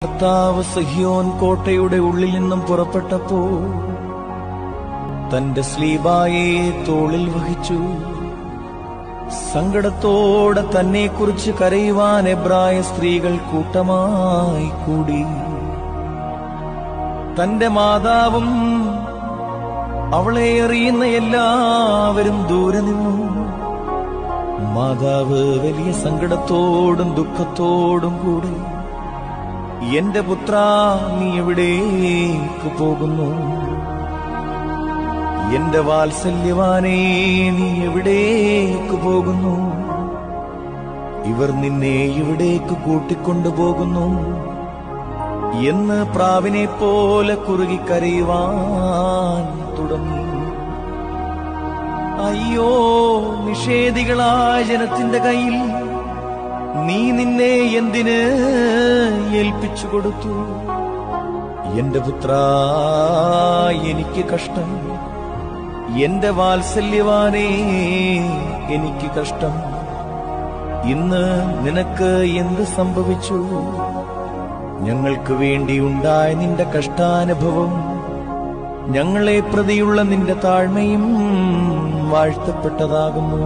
കർത്താവ് സിഹ്യോൻ കോട്ടയുടെ ഉള്ളിൽ നിന്നും പുറപ്പെട്ടപ്പോൾ തന്റെ സ്ലീബായെ തോളിൽ വഹിച്ചു. സങ്കടത്തോടെ തന്നെക്കുറിച്ച് കരയുവാൻ എബ്രായ സ്ത്രീകൾ കൂട്ടമായി കൂടി. തന്റെ മാതാവും അവളെ അറിയുന്ന എല്ലാവരും ദൂരെ നിന്നു. മാതാവ് വലിയ സങ്കടത്തോടും ദുഃഖത്തോടും കൂടി, എന്റെ പുത്രാ, നീ എവിടേക്ക് പോകുന്നു? എന്റെ വാത്സല്യവാനേ, നീ എവിടേക്ക് പോകുന്നു? ഇവർ നിന്നെ ഇവിടേക്ക് കൂട്ടിക്കൊണ്ടുപോകുന്നു എന്ന് പ്രാവിനെ പോലെ കുറുകിക്കരയുവാൻ തുടങ്ങി. അയ്യോ, നിഷേധികളായ ജനത്തിന്റെ കയ്യിൽ നീ നിന്നെ എന്തിന് ഏൽപ്പിച്ചു കൊടുത്തു? എന്റെ പുത്രാ, എനിക്ക് കഷ്ടം. എന്റെ വാത്സല്യവാനേ, എനിക്ക് കഷ്ടം. ഇന്ന് നിനക്ക് എന്ത് സംഭവിച്ചു? ഞങ്ങൾക്ക് വേണ്ടിയുണ്ടായ നിന്റെ കഷ്ടാനുഭവം, ഞങ്ങളെ പ്രതിയുള്ള നിന്റെ താഴ്മയും വാഴ്ത്തപ്പെട്ടതാകുന്നു.